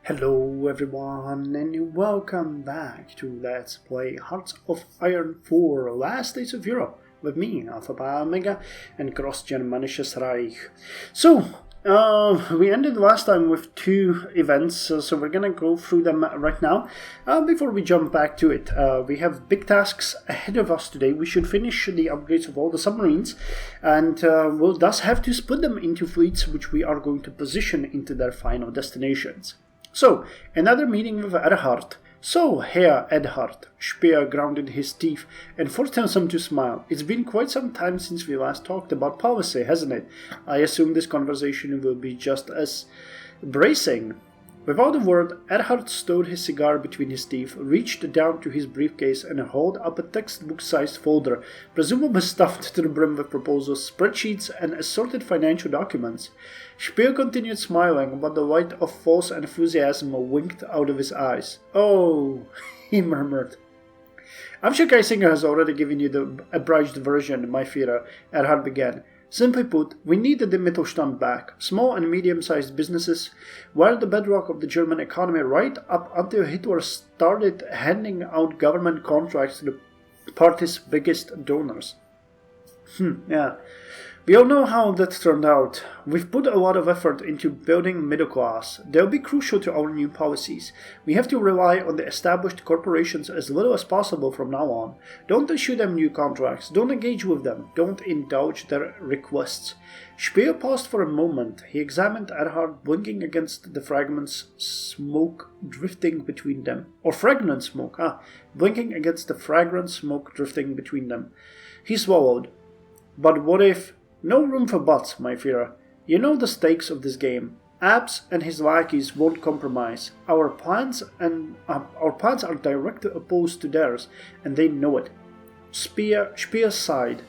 Hello everyone and welcome back to Let's Play Hearts of Iron 4 Last Days of Europe with me, Alpha Pi Omega and Greater Germanic Reich. So, we ended last time with two events, so we're gonna go through them right now. Before we jump back to it, we have big tasks ahead of us today. We should finish the upgrades of all the submarines, and we'll thus have to split them into fleets which we are going to position into their final destinations. So, another meeting with Erhard. So, Herr Erhard, Speer grounded his teeth and forced himself to smile. It's been quite some time since we last talked about policy, hasn't it? I assume this conversation will be just as bracing. Without a word, Erhard stowed his cigar between his teeth, reached down to his briefcase and hauled up a textbook-sized folder, presumably stuffed to the brim with proposals, spreadsheets, and assorted financial documents. Speer continued smiling, but the light of false enthusiasm winked out of his eyes. "Oh," he murmured. "I'm sure Geisinger has already given you the abridged version, my Führer," Erhard began. "Simply put, we need the Mittelstand back. Small and medium-sized businesses were the bedrock of the German economy right up until Hitler started handing out government contracts to the party's biggest donors." Yeah. We all know how that turned out. We've put a lot of effort into building middle class. They'll be crucial to our new policies. We have to rely on the established corporations as little as possible from now on. Don't issue them new contracts. Don't engage with them. Don't indulge their requests. Speer paused for a moment. He examined Erhard, blinking against the fragments smoke drifting between them. Or fragrant smoke, blinking against the fragrant smoke drifting between them. He swallowed. "But what if..." "No room for buts, my Führer. You know the stakes of this game. Abs and his lackeys won't compromise. Our plans are directly opposed to theirs, and they know it." Speer sighed.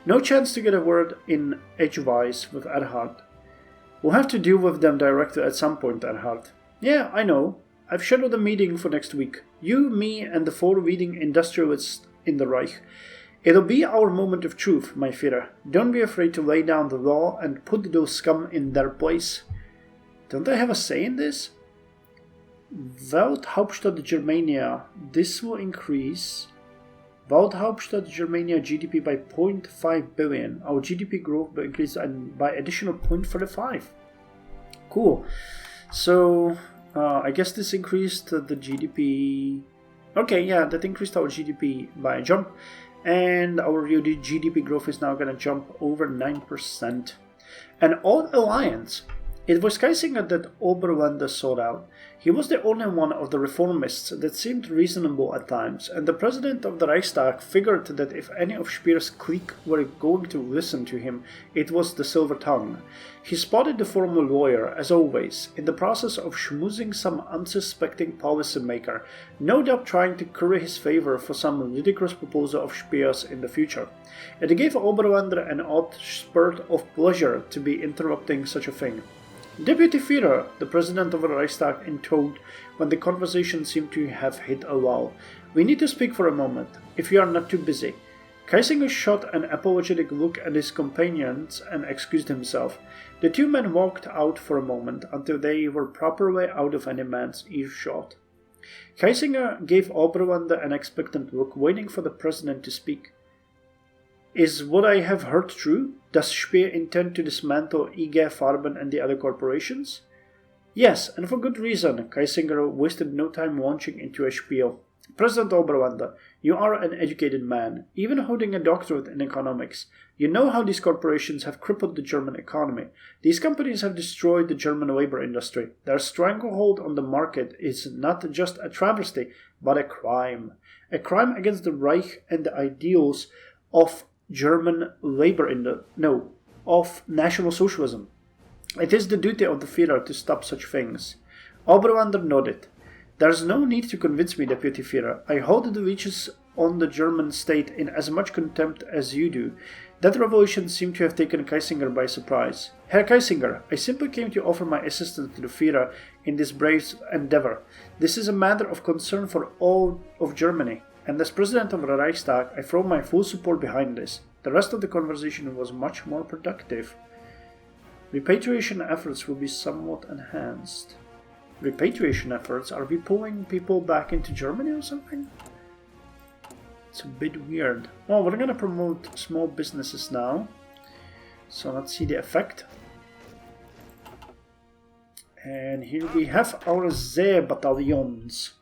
No chance to get a word in edgewise with Erhard. "We'll have to deal with them directly at some point, Erhard." "Yeah, I know. I've scheduled a meeting for next week. You, me, and the 4 leading industrialists in the Reich. It'll be our moment of truth, my Führer. Don't be afraid to lay down the law and put those scum in their place." Don't I have a say in this? Welthauptstadt Germania. This will increase Welthauptstadt Germania GDP by 0.5 billion. Our GDP growth will increase by additional 0.45. Cool. So, I guess this increased the GDP... Okay, yeah, that increased our GDP by a jump. And our GDP growth is now going to jump over 9%. An odd alliance. It was Geisinger that Oberländer sought out. He was the only one of the reformists that seemed reasonable at times, and the president of the Reichstag figured that if any of Speer's clique were going to listen to him, it was the Silver Tongue. He spotted the former lawyer, as always, in the process of schmoozing some unsuspecting policymaker, no doubt trying to curry his favor for some ludicrous proposal of Speer's in the future. It gave Oberländer an odd spurt of pleasure to be interrupting such a thing. "Deputy Führer," the president of the Reichstag intoned when the conversation seemed to have hit a lull. "We need to speak for a moment, if you are not too busy." Geisinger shot an apologetic look at his companions and excused himself. The two men walked out for a moment until they were properly out of any man's earshot. Geisinger gave Oberländer an expectant look, waiting for the president to speak. "Is what I have heard true? Does Speer intend to dismantle IG Farben and the other corporations?" "Yes, and for good reason." Geisinger wasted no time launching into a spiel. "President Oberländer, you are an educated man, even holding a doctorate in economics. You know how these corporations have crippled the German economy. These companies have destroyed the German labor industry. Their stranglehold on the market is not just a travesty, but a crime. A crime against the Reich and the ideals of German labor of National Socialism. It is the duty of the Führer to stop such things." Oberländer nodded. "There's no need to convince me, Deputy Führer. I hold the leeches on the German state in as much contempt as you do." That revelation seemed to have taken Geisinger by surprise. "Herr Geisinger, I simply came to offer my assistance to the Führer in this brave endeavor. This is a matter of concern for all of Germany. And as president of the Reichstag, I throw my full support behind this." The rest of the conversation was much more productive. Repatriation efforts will be somewhat enhanced. repatriation efforts. Are we pulling people back into Germany or something? It's a bit weird. Oh, we're gonna promote small businesses now. So let's see the effect. And here we have our Z battalions.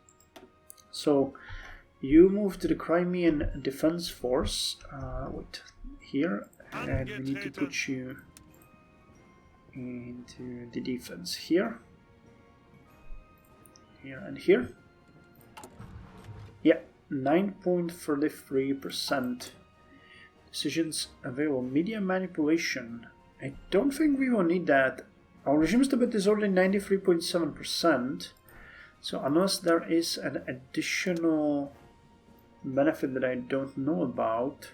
So you move to the Crimean Defense Force. Wait, here, and we need to put you into the defense here. Here and here. Yeah, 9.33%. Decisions available. Media manipulation. I don't think we will need that. Our regime stability is already 93.7%. So unless there is an additional benefit that I don't know about.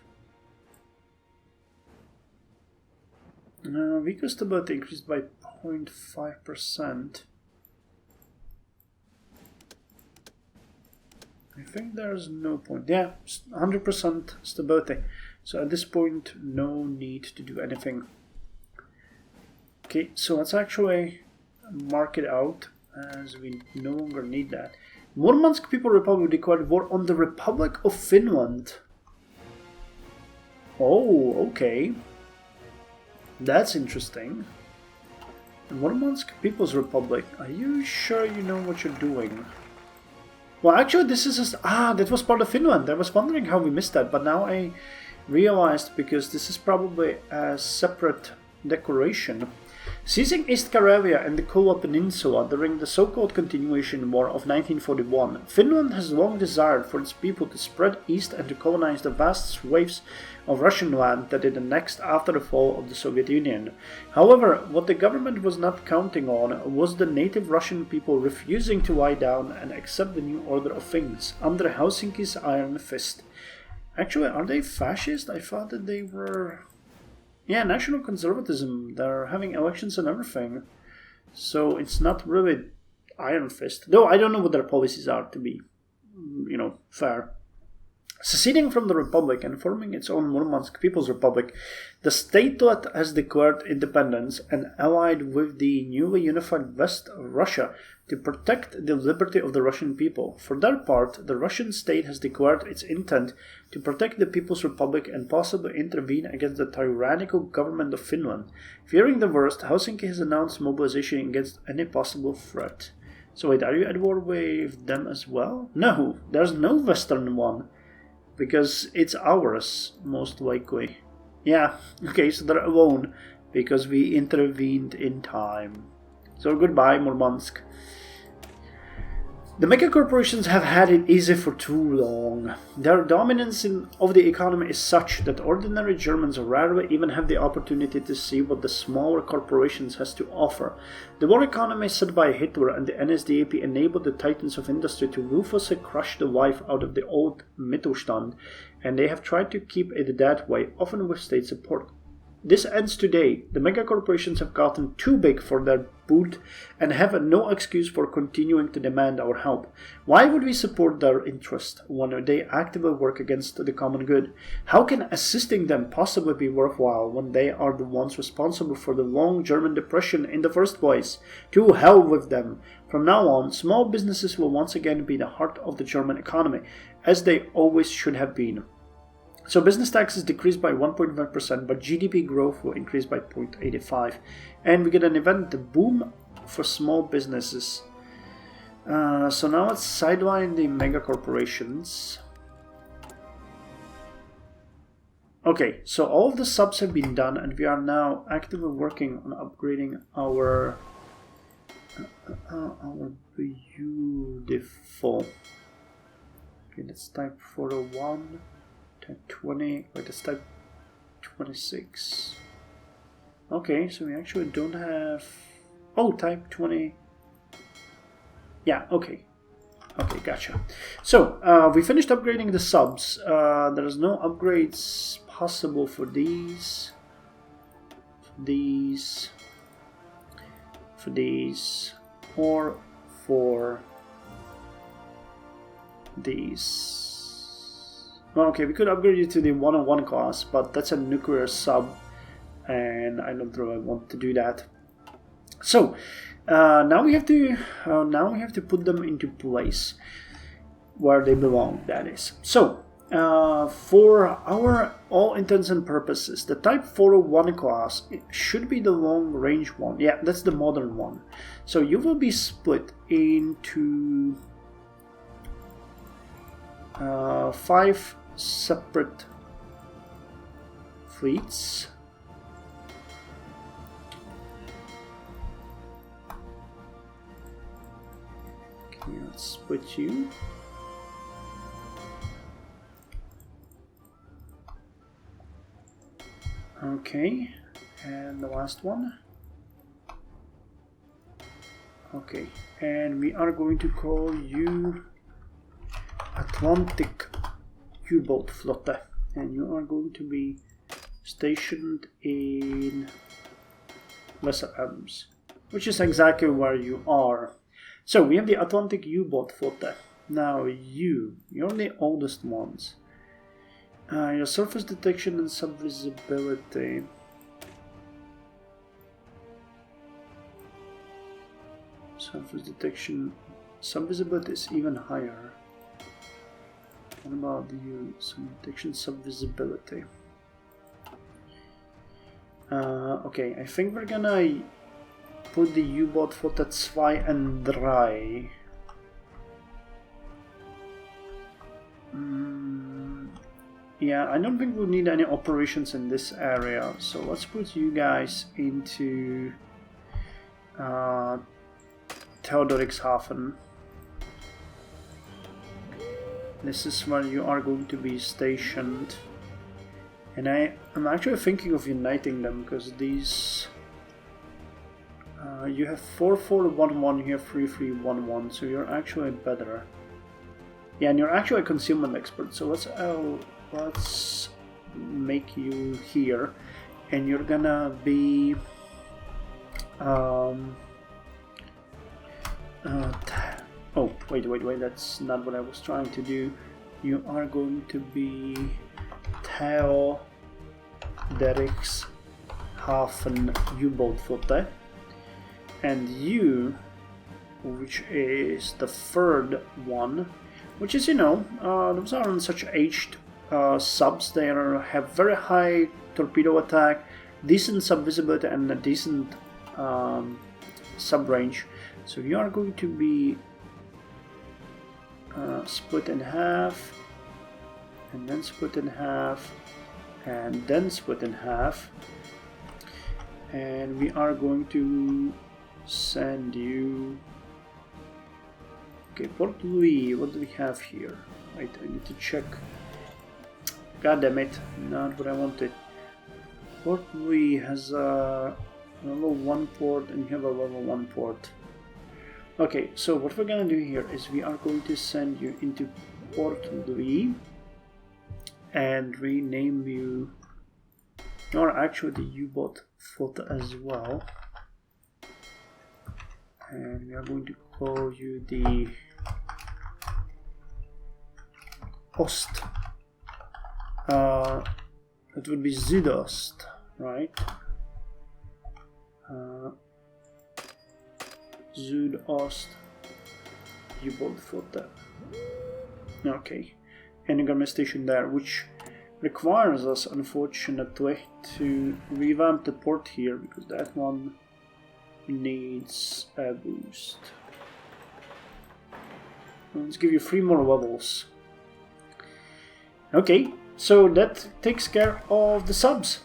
Vehicle stability increased by 0.5%. I think there's no point. Yeah, 100% stability. So at this point, no need to do anything. Okay, so let's actually mark it out as we no longer need that. Murmansk People Republic declared war on the Republic of Finland. Oh, okay. That's interesting. Murmansk People's Republic. Are you sure you know what you're doing? Well, actually, this is that was part of Finland. I was wondering how we missed that, but now I realized because this is probably a separate declaration. Seizing East Karelia and the Kola Peninsula during the so-called Continuation War of 1941, Finland has long desired for its people to spread east and to colonize the vast swathes of Russian land that it annexed after the fall of the Soviet Union. However, what the government was not counting on was the native Russian people refusing to lie down and accept the new order of things under Helsinki's iron fist. Actually, are they fascist? I thought that they were... Yeah, national conservatism. They're having elections and everything. So it's not really iron fist. Though I don't know what their policies are, to be, fair. Seceding from the Republic and forming its own Murmansk People's Republic, the statelet has declared independence and allied with the newly unified West of Russia to protect the liberty of the Russian people. For their part, the Russian state has declared its intent to protect the People's Republic and possibly intervene against the tyrannical government of Finland. Fearing the worst, Helsinki has announced mobilization against any possible threat. So wait, are you at war with them as well? No, there's no Western one. Because it's ours, most likely. Yeah, okay, so they're alone, because we intervened in time. So goodbye, Murmansk. The mega corporations have had it easy for too long. Their dominance of the economy is such that ordinary Germans rarely even have the opportunity to see what the smaller corporations has to offer. The war economy set by Hitler and the NSDAP enabled the titans of industry to ruthlessly crush the life out of the old Mittelstand, and they have tried to keep it that way, often with state support. This ends today. The megacorporations have gotten too big for their boot and have no excuse for continuing to demand our help. Why would we support their interest when they actively work against the common good? How can assisting them possibly be worthwhile when they are the ones responsible for the long German depression in the first place? To hell with them. From now on, small businesses will once again be the heart of the German economy, as they always should have been. So business taxes decreased by 1.1%, but GDP growth will increase by 0.85%. And we get an event, the boom for small businesses. So now let's sideline the mega corporations. Okay, so all of the subs have been done, and we are now actively working on upgrading our beautiful. Okay, let's type 401. Type 20, wait, let's type 26. Okay, so we actually don't have... Oh, type 20. Yeah, okay. Okay, gotcha. So, we finished upgrading the subs. There's no upgrades possible for these, or for these. Well, okay, we could upgrade you to the 101 class, but that's a nuclear sub, and I don't really want to do that. So, Now we have to put them into place where they belong. That is. So for our all intents and purposes, the Type 401 class should be the long range one. Yeah, that's the modern one. So you will be split into 5 separate fleets. Okay, let's split you. Okay, and the last one. Okay, and we are going to call you Atlantic U-boat Flotte, and you are going to be stationed in Lesser Adams, which is exactly where you are. So we have the Atlantic U-boat Flotte. Now you're the oldest ones. Your surface detection and subvisibility. Surface detection, subvisibility is even higher. What about you? Some detection, subvisibility. Okay, I think we're gonna put the U-boat Flotte 2 and 3. Yeah, I don't think we'll need any operations in this area, so let's put you guys into Theodorikshafen. This is where you are going to be stationed. And I'm actually thinking of uniting them, because these... you have 4-4-1-1, you have 3-3-1-1, so you're actually better. Yeah, and you're actually a concealment expert, so let's make you here. And you're gonna be... oh, wait, that's not what I was trying to do. You are going to be Theodorikshafen U-boat Flotte. And you, which is the 3rd one, which is, those aren't such aged subs. They have very high torpedo attack, decent subvisibility, and a decent sub range. So you are going to be split in half, and then split in half, and then split in half. And we are going to send you... Okay, Port Louis, what do we have here? Wait, I need to check. God damn it, not what I wanted. Port Louis has a level 1 port, and you have a level 1 port. Okay, so what we're gonna do here is we are going to send you into Port Louis and rename you. You're actually the U-boat Flotte as well. And we are going to call you the Ost. That would be Südost, right? Südost U-boat Flotte. Okay, and you're gonna be stationed there, which requires us, unfortunately, to revamp the port here, because that one needs a boost. Let's give you 3 more levels. Okay, so that takes care of the subs.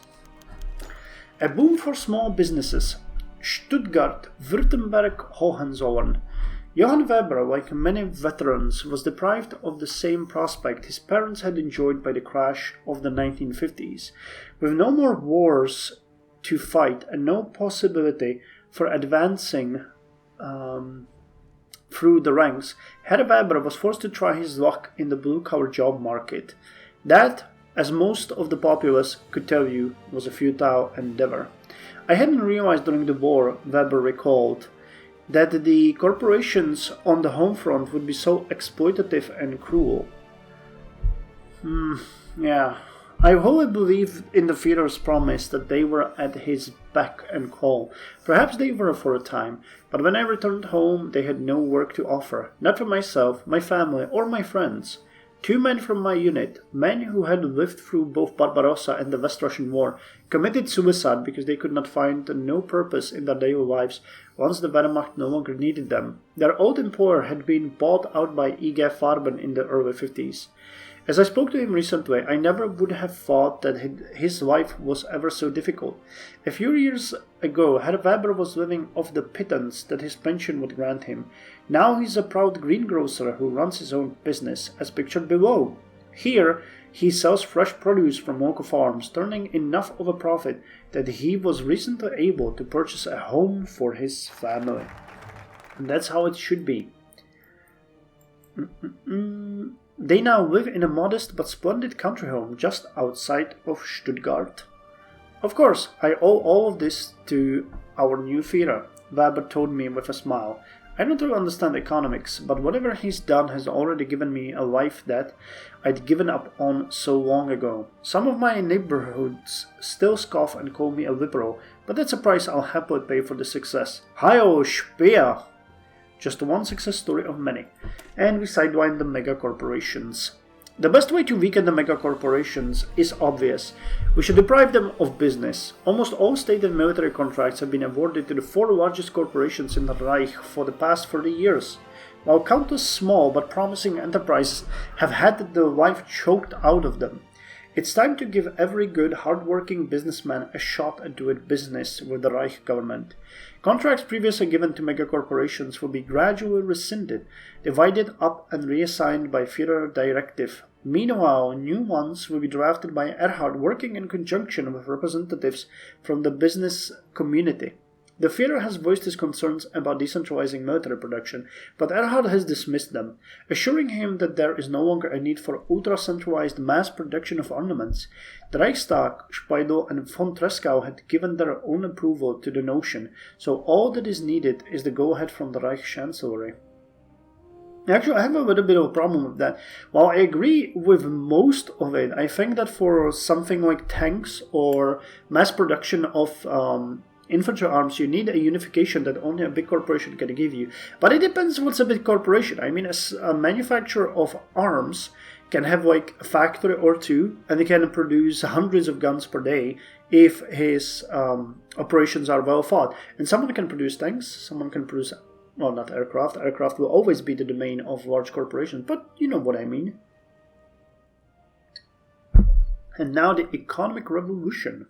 A boom for small businesses. Stuttgart, Württemberg, Hohenzollern. Johann Weber, like many veterans, was deprived of the same prospect his parents had enjoyed by the crash of the 1950s. With no more wars to fight and no possibility for advancing through the ranks, Herr Weber was forced to try his luck in the blue-collar job market. That, as most of the populace could tell you, was a futile endeavor. I hadn't realized during the war, Weber recalled, that the corporations on the home front would be so exploitative and cruel. Yeah, I wholly believe in the Führer's promise that they were at his beck and call. Perhaps they were for a time, but when I returned home they had no work to offer, not for myself, my family, or my friends. 2 men from my unit, men who had lived through both Barbarossa and the West Russian War, committed suicide because they could not find no purpose in their daily lives once the Wehrmacht no longer needed them. Their old employer had been bought out by IG Farben in the early 50s. As I spoke to him recently, I never would have thought that his life was ever so difficult. A few years ago, Herr Weber was living off the pittance that his pension would grant him. Now he's a proud greengrocer who runs his own business, as pictured below. Here, he sells fresh produce from local farms, turning enough of a profit that he was recently able to purchase a home for his family. And that's how it should be. They now live in a modest but splendid country home just outside of Stuttgart. Of course, I owe all of this to our new Führer, Weber told me with a smile. I don't really understand economics, but whatever he's done has already given me a life that I'd given up on so long ago. Some of my neighborhoods still scoff and call me a liberal, but that's a price I'll happily pay for the success. Heil Speer! Just one success story of many. And we sideline the mega corporations. The best way to weaken the mega corporations is obvious. We should deprive them of business. Almost all state and military contracts have been awarded to the 4 largest corporations in the Reich for the past 30 years, while countless small but promising enterprises have had the life choked out of them. It's time to give every good, hard-working businessman a shot at doing business with the Reich government. Contracts previously given to megacorporations will be gradually rescinded, divided up and reassigned by Führer directive. Meanwhile, new ones will be drafted by Erhard, working in conjunction with representatives from the business community. The Führer has voiced his concerns about decentralizing military production, but Erhard has dismissed them, assuring him that there is no longer a need for ultra-centralized mass production of armaments. The Reichstag, Speidel and von Tresckow had given their own approval to the notion, so all that is needed is the go-ahead from the Reich Chancellery. Actually, I have a little bit of a problem with that. While I agree with most of it, I think that for something like tanks or mass production of infantry arms, you need a unification that only a big corporation can give you. But it depends what's a big corporation. I mean, a manufacturer of arms can have like a factory or two, and they can produce hundreds of guns per day if his operations are well thought. And someone can produce tanks, someone can produce, well, not aircraft. Aircraft will always be the domain of large corporations, but you know what I mean. And now the economic revolution.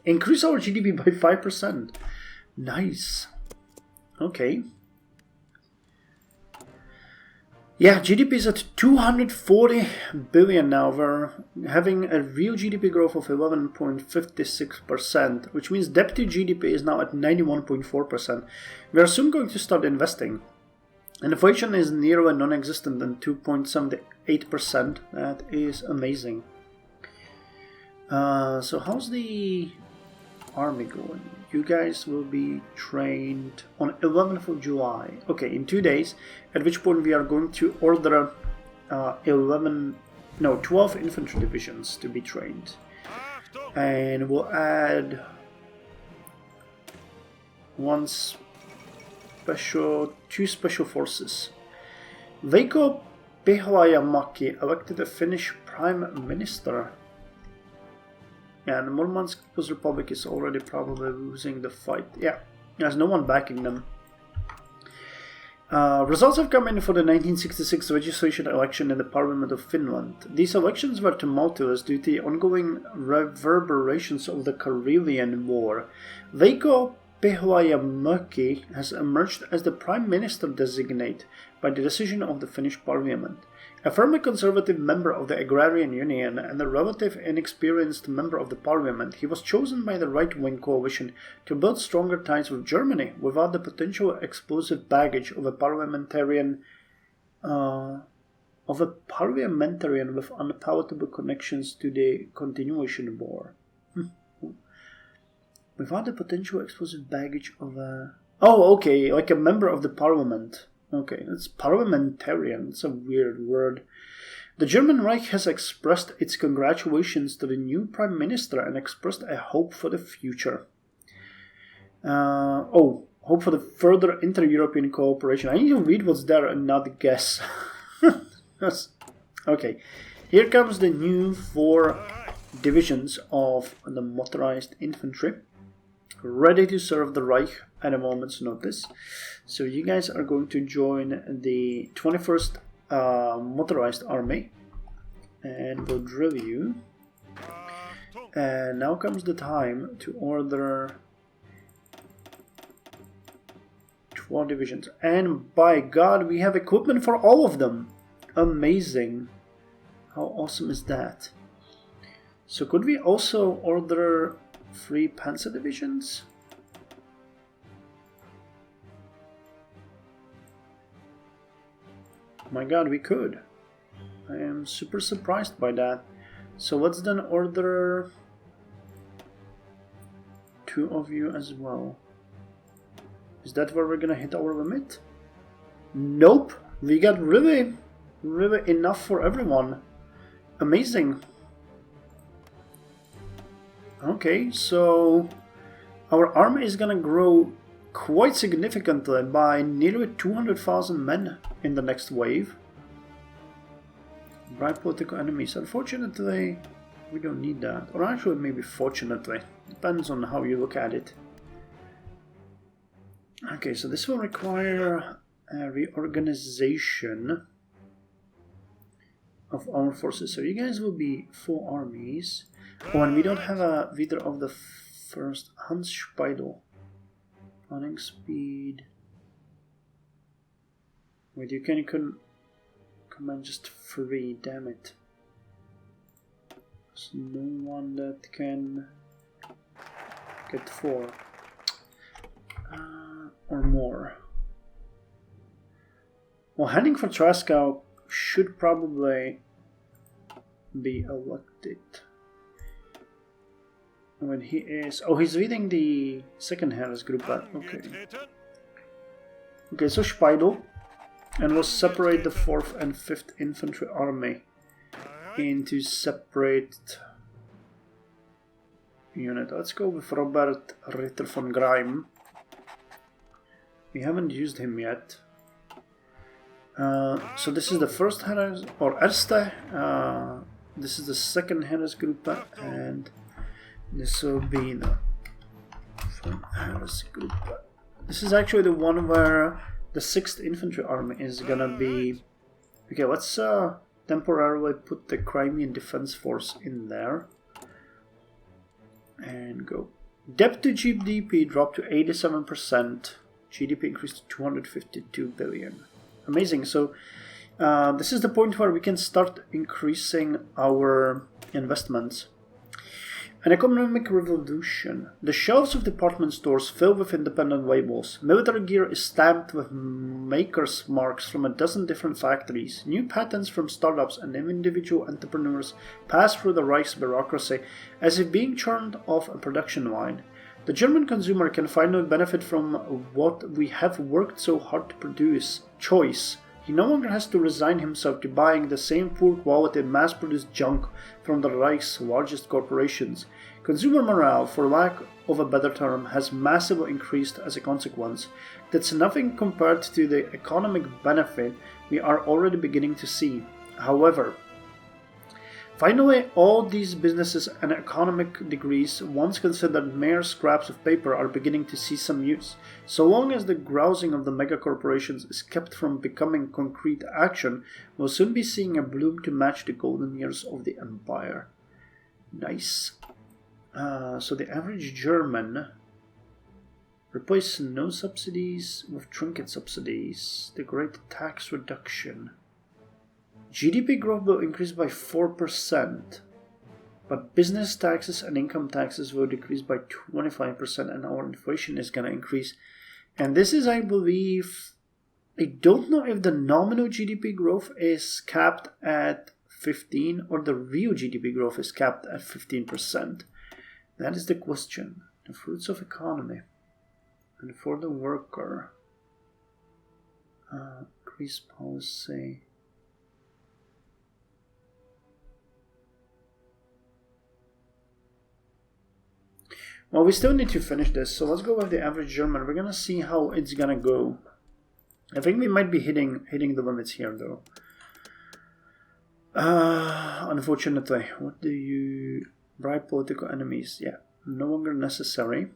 Increase our GDP by 5%. Nice. Okay. Yeah, GDP is at 240 billion now. We're having a real GDP growth of 11.56%, which means debt to GDP is now at 91.4%. We are soon going to start investing. And inflation is nearly non-existent at 2.78%. That is amazing. So how's the army going? You guys will be trained on 11th of July. Okay, in 2 days, at which point we are going to order 12 infantry divisions to be trained. And we'll add two special forces. Veikko Pihlajamäki elected a Finnish prime minister. Yeah, the Murmansk People's Republic is already probably losing the fight. Yeah, there's no one backing them. Results have come in for the 1966 legislation election in the Parliament of Finland. These elections were tumultuous due to the ongoing reverberations of the Karelian War. Veikko Pihlajamäki has emerged as the Prime Minister designate by the decision of the Finnish Parliament. A firmly conservative member of the Agrarian Union and a relatively inexperienced member of the parliament, he was chosen by the right-wing coalition to build stronger ties with Germany without the potential explosive baggage of a parliamentarian with unpalatable connections to the continuation war. Without the potential explosive baggage of a... Oh, okay, like a member of the parliament. Okay, it's parliamentarian. It's a weird word. The German Reich has expressed its congratulations to the new Prime Minister and expressed a hope for the future. Oh, hope for the further inter-European cooperation. I need to read what's there and not guess. Okay, here comes the new 4 divisions of the motorized infantry, ready to serve the Reich at a moment's notice. So you guys are going to join the 21st Motorized Army, and we'll drill you. And now comes the time to order 12 divisions. And by God, we have equipment for all of them. Amazing. How awesome is that? So could we also order 3 Panzer divisions? My God, we could. I am super surprised by that. So let's then order 2 of you as well. Is that where we're gonna hit our limit? Nope. We got really enough for everyone. Amazing. Okay, so our army is gonna grow quite significantly by nearly 200,000 men in the next wave. Bright political enemies. Unfortunately, we don't need that. Or actually, maybe fortunately. Depends on how you look at it. Okay, so this will require a reorganization of our forces. So you guys will be 4 armies. Oh, and we don't have a leader of the first Hans Speidel. Planning speed. Wait, you can command just 3, damn it. There's no one that can get 4 or more. Well, Henning for Traskow should probably be elected. When he is... Oh, he's leading the second Harris group. Okay. Okay, so Speidel. And we'll separate the 4th and 5th Infantry Army into separate unit. Let's go with Robert Ritter von Greim. We haven't used him yet. So this is the first Harris, or Erste. This is the second Harris group, and this will be the Harris group. This is actually the one where the 6th Infantry Army is gonna be... Okay, let's temporarily put the Crimean Defense Force in there. And go. Debt to GDP dropped to 87%. GDP increased to 252 billion. Amazing. So this is the point where we can start increasing our investments. An economic revolution. The shelves of department stores fill with independent labels. Military gear is stamped with maker's marks from a dozen different factories. New patents from startups and individual entrepreneurs pass through the Reich's bureaucracy as if being churned off a production line. The German consumer can finally benefit from what we have worked so hard to produce: choice. He no longer has to resign himself to buying the same poor quality mass-produced junk from the Reich's largest corporations. Consumer morale, for lack of a better term, has massively increased as a consequence. That's nothing compared to the economic benefit we are already beginning to see. However, finally, all these businesses and economic degrees, once considered mere scraps of paper, are beginning to see some use. So long as the grousing of the megacorporations is kept from becoming concrete action, we'll soon be seeing a bloom to match the golden years of the empire. Nice. So the average German replace no subsidies with trinket subsidies. The great tax reduction. GDP growth will increase by 4%, but business taxes and income taxes will decrease by 25%, and our inflation is going to increase. And this is, I believe, I don't know if the nominal GDP growth is capped at 15 or the real GDP growth is capped at 15%. That is the question. The fruits of economy. And for the worker, increase policy. Well, we still need to finish this, so let's go with the average German. We're gonna see how it's gonna go. I think we might be hitting the limits here, though. Unfortunately, what do you... Bribe political enemies? Yeah, no longer necessary.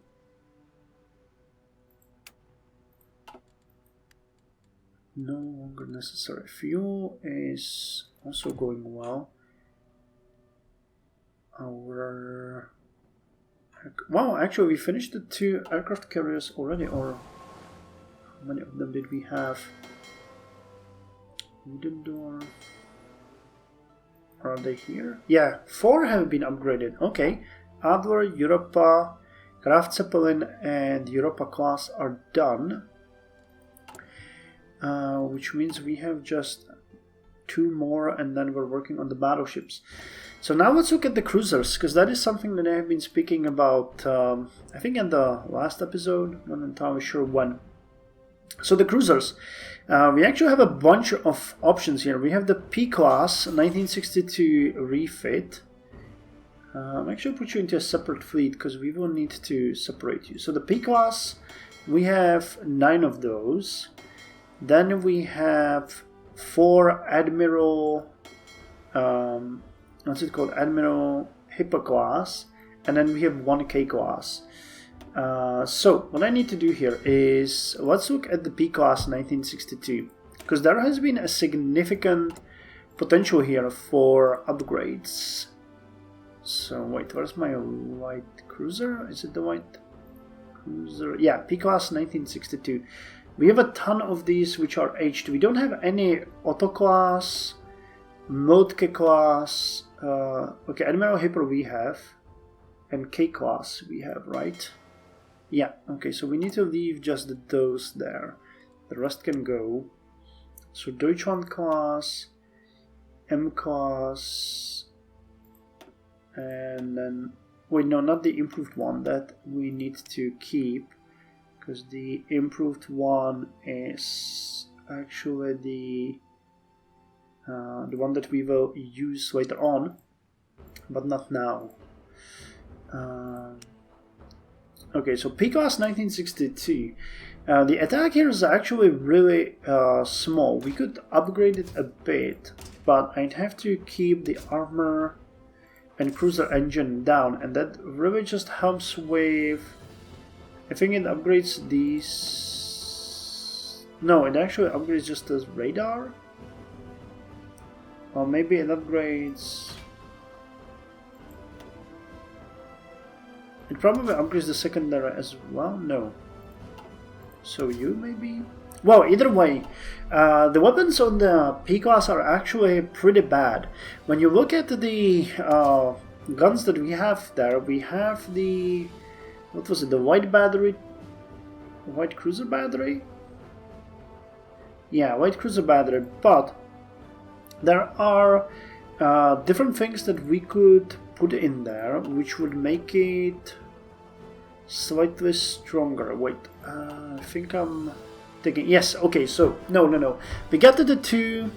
No longer necessary. Fuel is also going well. Our... Wow, actually we finished the 2 aircraft carriers already, or how many of them did we have? Ludendorff. Are they here? Yeah, 4 have been upgraded. Okay. Adler, Europa, Graf Zeppelin and Europa class are done. Which means we have just 2 more and then we're working on the battleships. So now let's look at the cruisers, because that is something that I have been speaking about, I think in the last episode, not entirely sure when. So the cruisers, we actually have a bunch of options here. We have the P-class 1962 refit. Actually put you into a separate fleet, because we will need to separate you. So the P-class, we have 9 of those. Then we have 4 Admiral... what's it called? Admiral Hippo class, and then we have 1 K class. So what I need to do here is let's look at the P class 1962, because there has been a significant potential here for upgrades. So wait, where's my white cruiser? Is it the white cruiser? Yeah, P class 1962. We have a ton of these which are aged. We don't have any Auto class, Moltke class. Okay, Admiral Hipper we have, and K class we have, right? Yeah, okay, so we need to leave just those there. The rest can go. So Deutschland class, M class, and then... Wait, no, not the improved one. That we need to keep, because the improved one is actually the one that we will use later on, but not now. Okay, so P-class 1962. The attack here is actually really small. We could upgrade it a bit, but I'd have to keep the armor and cruiser engine down, and that really just helps with... I think it upgrades these... No, it actually upgrades just the radar. Or maybe it upgrades... It probably upgrades the secondary as well? No. So you maybe? Well, either way, the weapons on the P-class are actually pretty bad. When you look at the guns that we have there, we have the... What was it? The white battery? White cruiser battery? Yeah, white cruiser battery, but there are different things that we could put in there which would make it slightly stronger. Wait, I think I'm thinking... Yes, okay, so, no. We got to the two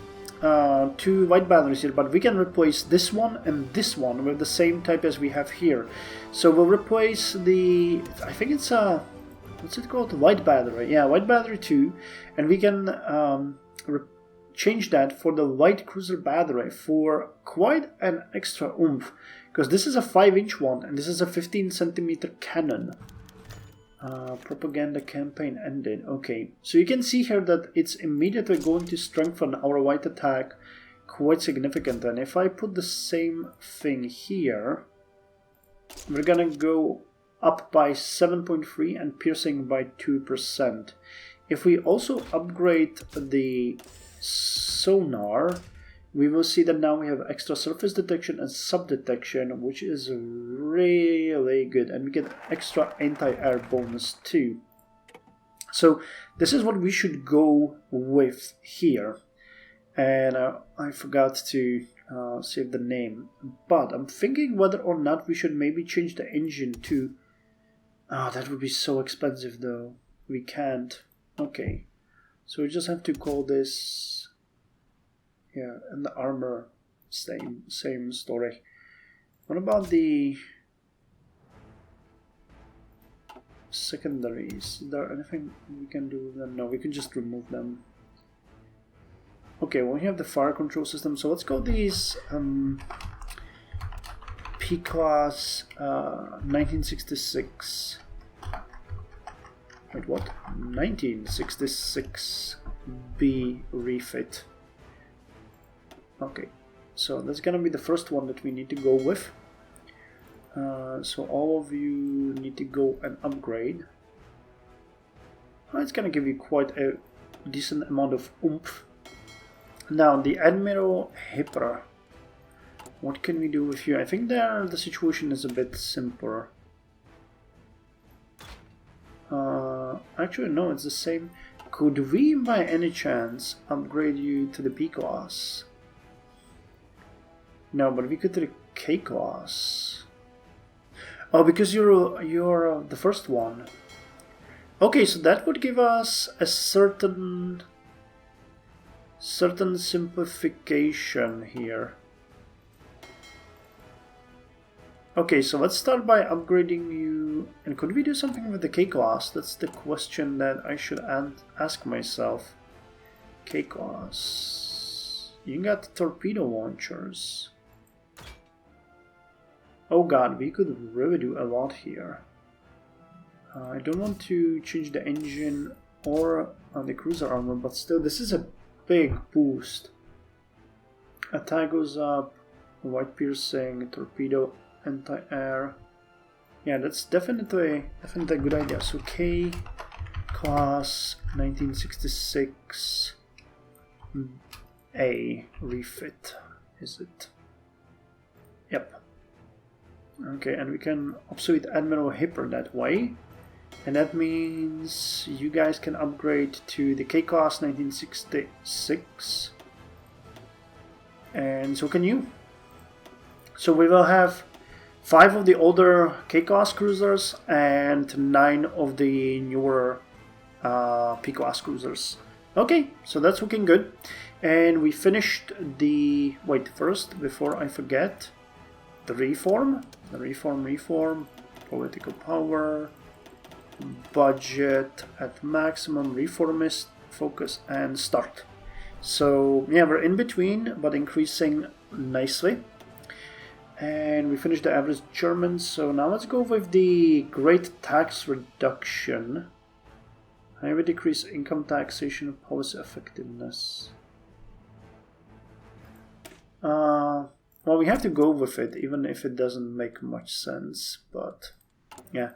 white batteries here, but we can replace this one and this one with the same type as we have here. So we'll replace the... I think it's a... What's it called? White battery. Yeah, white battery 2. And we can change that for the white cruiser battery for quite an extra oomph. Because this is a 5-inch one and this is a 15-centimeter cannon. Propaganda campaign ended. Okay, so you can see here that it's immediately going to strengthen our white attack quite significantly. And if I put the same thing here, we're gonna go up by 7.3 and piercing by 2%. If we also upgrade the sonar, we will see that now we have extra surface detection and sub-detection, which is really good, and we get extra anti-air bonus too. So this is what we should go with here. And I forgot to save the name, but I'm thinking whether or not we should maybe change the engine to... that would be so expensive though. We can't. Okay, so we just have to call this... Yeah, and the armor, same story. What about the... secondaries. Is there anything we can do with them? No, we can just remove them. Okay, well, we have the fire control system, so let's go these P-class 1966. Wait, what? 1966 B refit. Okay, so that's gonna be the first one that we need to go with. So all of you need to go and upgrade. It's gonna give you quite a decent amount of oomph. Now the Admiral Hitler. What can we do with you? I think there the situation is a bit simpler. Actually no, it's the same. Could we by any chance upgrade you to the P class? No, but we could to the K class. Oh, because you're the first one. Okay, so that would give us a certain simplification here. Okay, so let's start by upgrading you. And could we do something with the K class? That's the question that I should ask myself. K class. You got torpedo launchers. Oh god, we could really do a lot here. I don't want to change the engine or the cruiser armor, but still, this is a big boost. Attack goes up, white piercing, torpedo, anti-air. Yeah, that's definitely a good idea. So K class 1966 A refit, is it? Yep. Okay, and we can obsolete Admiral Hitler that way. And that means you guys can upgrade to the K class 1966. And so can you. So we will have 5 of the older K class cruisers and 9 of the newer P class cruisers. Okay, so that's looking good. And we finished the... Wait, first, before I forget, the reform. The reform, political power, budget at maximum, reformist, focus, and start. So yeah, we're in between, but increasing nicely. And we finished the average German, so now let's go with the great tax reduction. I will decrease income taxation policy effectiveness. Well, we have to go with it, even if it doesn't make much sense, but yeah.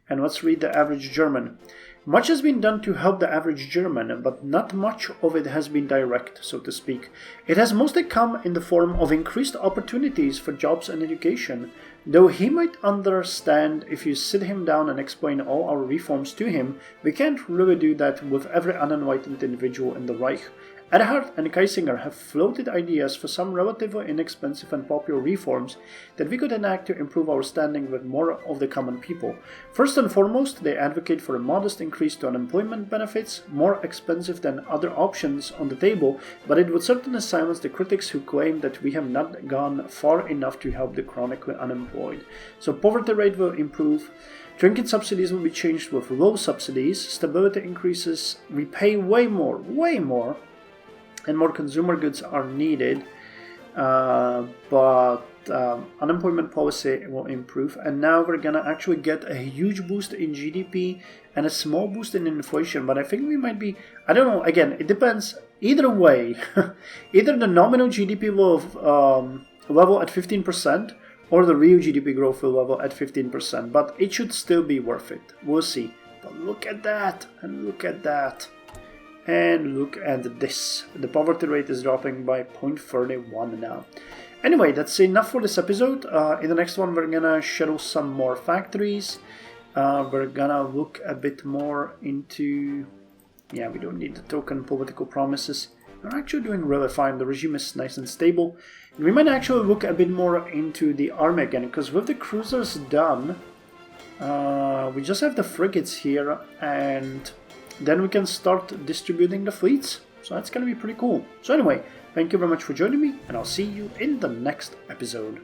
And let's read the average German. Much has been done to help the average German, but not much of it has been direct, so to speak. It has mostly come in the form of increased opportunities for jobs and education, though he might understand if you sit him down and explain all our reforms to him. We can't really do that with every unenlightened individual in the Reich. Erhard and Kaisinger have floated ideas for some relatively inexpensive and popular reforms that we could enact to improve our standing with more of the common people. First and foremost, they advocate for a modest increase to unemployment benefits, more expensive than other options on the table, but it would certainly silence the critics who claim that we have not gone far enough to help the chronically unemployed. So poverty rate will improve. Trinket subsidies will be changed with low subsidies. Stability increases. We pay way more, and more consumer goods are needed, but unemployment policy will improve, and now we're gonna actually get a huge boost in GDP and a small boost in inflation. But I think we might be, I don't know, again, it depends. Either way, either the nominal GDP will level at 15%, or the real GDP growth will level at 15%, but it should still be worth it. We'll see. But look at that, and look at that. And look at this. The poverty rate is dropping by 0.31 now. Anyway, that's enough for this episode. In the next one, we're gonna schedule some more factories. We're gonna look a bit more into... Yeah, we don't need the token political promises. We're actually doing really fine. The regime is nice and stable. And we might actually look a bit more into the army again, because with the cruisers done, we just have the frigates here, and then we can start distributing the fleets. So that's going to be pretty cool. So anyway, thank you very much for joining me, and I'll see you in the next episode.